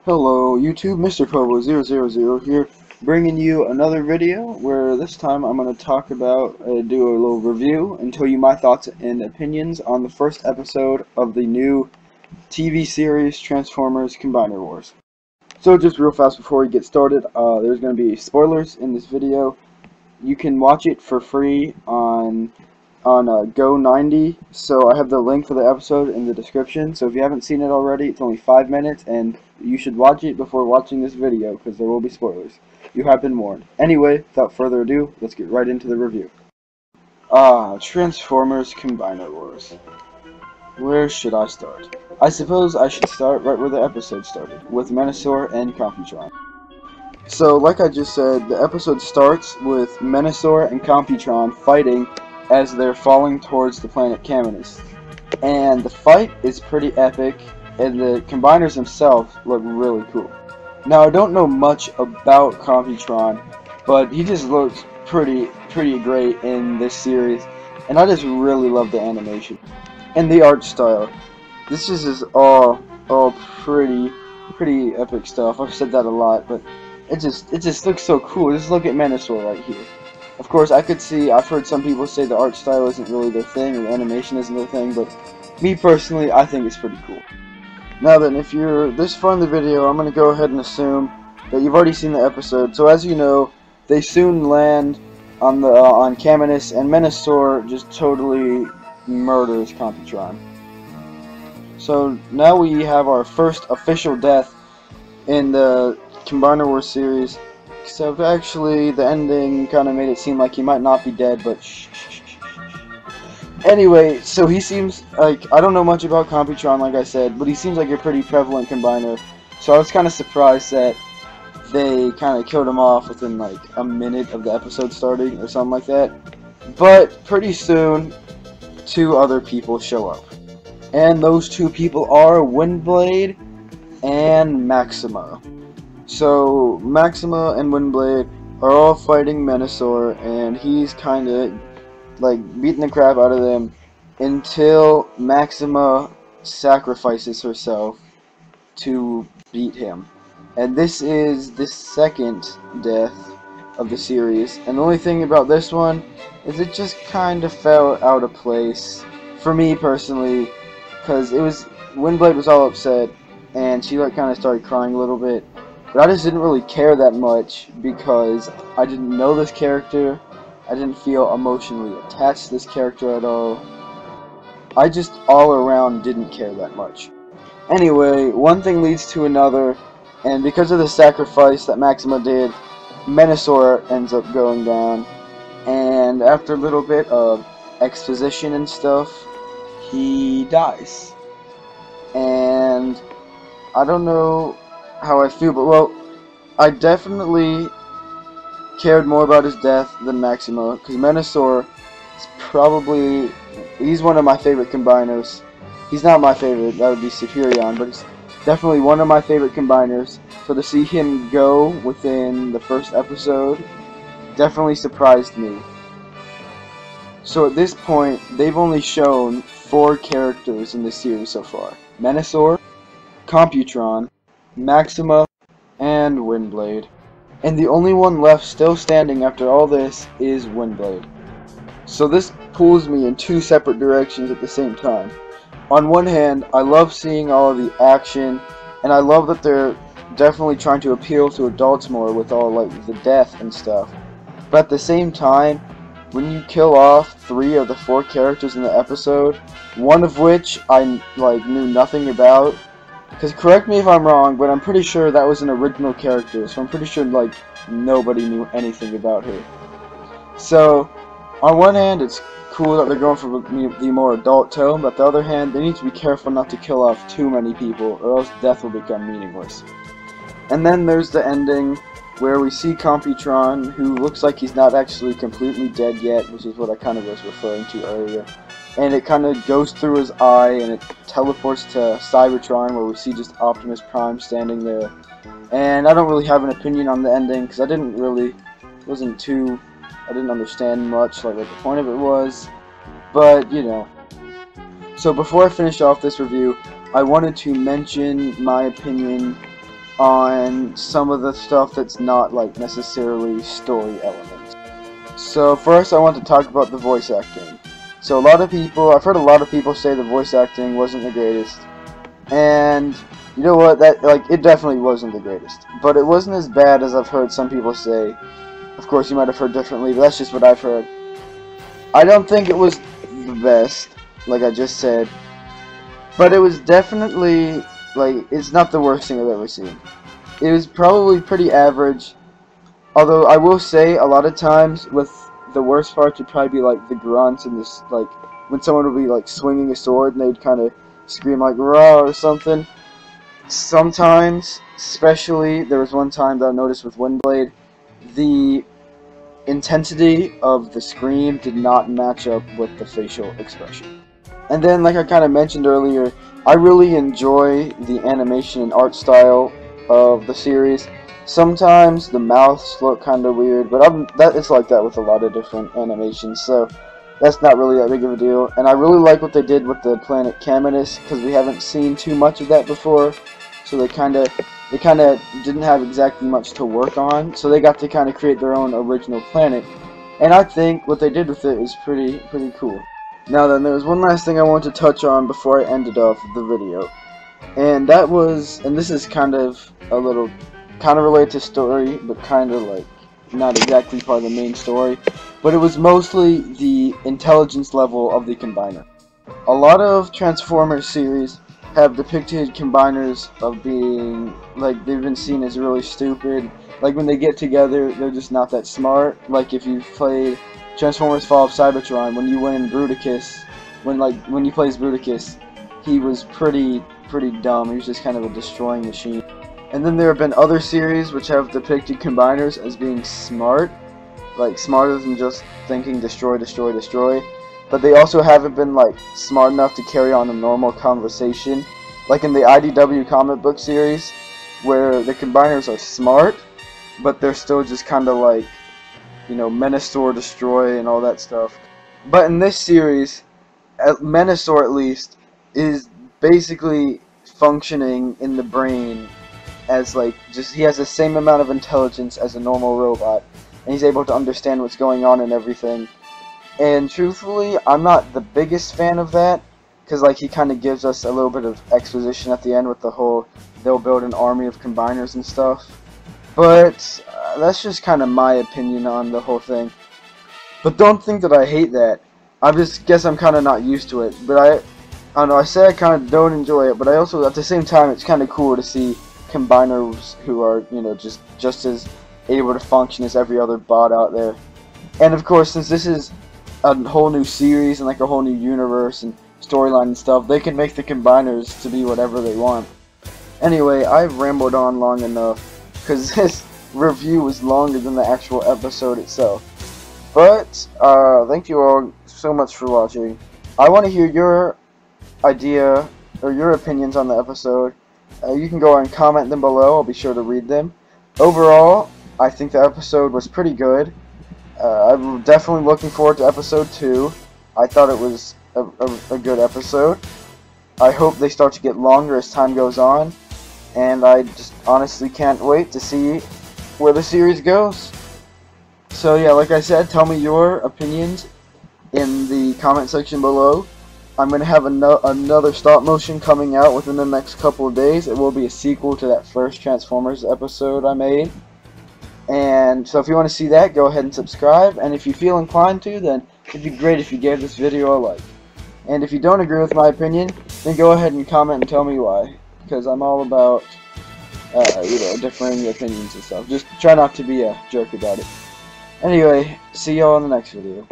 Hello YouTube, Mr. Pobo000 here, bringing you another video where this time I'm going to talk about, do a little review and tell you my thoughts and opinions on the first episode of the new TV series Transformers Combiner Wars. So just real fast before we get started, there's going to be spoilers in this video. You can watch it for free on Go90, so I have the link for the episode in the description. So if you haven't seen it already, it's only 5 minutes, and you should watch it before watching this video, because there will be spoilers. You have been warned. Anyway, without further ado, let's get right into the review. Transformers Combiner Wars. Where should I start? I suppose I should start right where the episode started, with Menasor and Computron. So, like I just said, the episode starts with Menasor and Computron fighting as they're falling towards the planet Caminus. And the fight is pretty epic, and the combiners themselves look really cool. Now, I don't know much about Computron, but he just looks pretty great in this series, and I just really love the animation and the art style. This is all pretty epic stuff. I've said that a lot, but it just looks so cool. Just look at Menasor right here. Of course, I've heard some people say the art style isn't really their thing, or the animation isn't their thing, but me personally, I think it's pretty cool. Now then, if you're this far in the video, I'm going to go ahead and assume that you've already seen the episode. So as you know, they soon land on Caminus, and Menasor just totally murders Computron. So now we have our first official death in the Combiner Wars series. Except actually, the ending kind of made it seem like he might not be dead, but shh. Anyway, so he seems like, I don't know much about Computron, like I said, but he seems like a pretty prevalent combiner. So I was kind of surprised that they kind of killed him off within like a minute of the episode starting, or something like that. But pretty soon, two other people show up. And those two people are Windblade and Maxima. So, Maxima and Windblade are all fighting Menasor, and he's kind of, like, beating the crap out of them until Maxima sacrifices herself to beat him. And this is the second death of the series, and the only thing about this one is it just kind of fell out of place, for me personally, because Windblade was all upset, and she, like, kind of started crying a little bit. But I just didn't really care that much because I didn't know this character. I didn't feel emotionally attached to this character at all. I just all around didn't care that much. Anyway, one thing leads to another, and because of the sacrifice that Maxima did, Menasor ends up going down. And after a little bit of exposition and stuff, he dies. And I don't know how I feel, but well, I definitely cared more about his death than Maxima, because Menasor is he's one of my favorite combiners. He's not my favorite, that would be Superion, but he's definitely one of my favorite combiners. So to see him go within the first episode definitely surprised me. So at this point, they've only shown 4 characters in this series so far: Menasor, Computron, Maxima, and Windblade. And the only one left still standing after all this is Windblade. So this pulls me in 2 separate directions at the same time. On one hand, I love seeing all of the action, and I love that they're definitely trying to appeal to adults more with all like the death and stuff. But at the same time, when you kill off 3 of the 4 characters in the episode, one of which I knew nothing about. Because correct me if I'm wrong, but I'm pretty sure that was an original character, so I'm pretty sure like nobody knew anything about her. So on one hand, it's cool that they're going for the more adult tone, but on the other hand, they need to be careful not to kill off too many people, or else death will become meaningless. And then there's the ending, where we see Computron, who looks like he's not actually completely dead yet, which is what I kind of was referring to earlier. And it kind of goes through his eye, and it teleports to Cybertron, where we see just Optimus Prime standing there. And I don't really have an opinion on the ending, because I didn't understand much, like what the point of it was. But, you know. So before I finish off this review, I wanted to mention my opinion on some of the stuff that's not like necessarily story elements. So first I want to talk about the voice acting. So I've heard a lot of people say the voice acting wasn't the greatest, and you know what, it definitely wasn't the greatest, but it wasn't as bad as I've heard some people say. Of course you might have heard differently, but that's just what I've heard. I don't think it was the best, like I just said, but it was definitely, it's not the worst thing I've ever seen. It was probably pretty average, although I will say a lot of times with the worst parts would probably be like the grunts and this, like when someone would be like swinging a sword and they'd kind of scream like "rah" or something. Sometimes, especially there was one time that I noticed with Windblade, the intensity of the scream did not match up with the facial expression. And then, like I kind of mentioned earlier, I really enjoy the animation and art style of the series. Sometimes the mouths look kind of weird, but it's like that with a lot of different animations, so that's not really that big of a deal. And I really like what they did with the planet Caminus, because we haven't seen too much of that before, so they kind of didn't have exactly much to work on, so they got to kind of create their own original planet. And I think what they did with it is pretty cool. Now then, there was one last thing I wanted to touch on before I ended off the video, and that was, and this is kind of related to story, but kind of like not exactly part of the main story, but it was mostly the intelligence level of the Combiner. A lot of Transformers series have depicted Combiners of being, like, they've been seen as really stupid. Like, when they get together, they're just not that smart. Like, if you played Transformers Fall of Cybertron, when you went in Bruticus, when you play as Bruticus, he was pretty dumb. He was just kind of a destroying machine. And then there have been other series which have depicted Combiners as being smart, like smarter than just thinking destroy, destroy, destroy. But they also haven't been like smart enough to carry on a normal conversation, like in the IDW comic book series, where the Combiners are smart, but they're still just kind of like, you know, Menasor, destroy, and all that stuff. But in this series, Menasor at least is basically functioning in the brain as like he has the same amount of intelligence as a normal robot, and he's able to understand what's going on and everything. And truthfully, I'm not the biggest fan of that, because like he kind of gives us a little bit of exposition at the end with the whole they'll build an army of Combiners and stuff. But that's just kind of my opinion on the whole thing. But don't think that I hate that. I just guess I'm kind of not used to it. But I don't know, I say I kind of don't enjoy it, but I also, at the same time, it's kind of cool to see Combiners who are, you know, just as able to function as every other bot out there. And of course, since this is a whole new series and like a whole new universe and storyline and stuff, they can make the Combiners to be whatever they want. Anyway, I've rambled on long enough, because this review was longer than the actual episode itself. But, thank you all so much for watching. I want to hear your idea, or your opinions on the episode. You can go and comment them below, I'll be sure to read them. Overall, I think the episode was pretty good. I'm definitely looking forward to episode 2. I thought it was a good episode. I hope they start to get longer as time goes on, and I just honestly can't wait to see where the series goes. So yeah, like I said, tell me your opinions in the comment section below. I'm going to have another stop motion coming out within the next couple of days. It will be a sequel to that first Transformers episode I made. And so if you want to see that, go ahead and subscribe. And if you feel inclined to, then it'd be great if you gave this video a like. And if you don't agree with my opinion, then go ahead and comment and tell me why. Because I'm all about, you know, differing opinions and stuff. Just try not to be a jerk about it. Anyway, see y'all in the next video.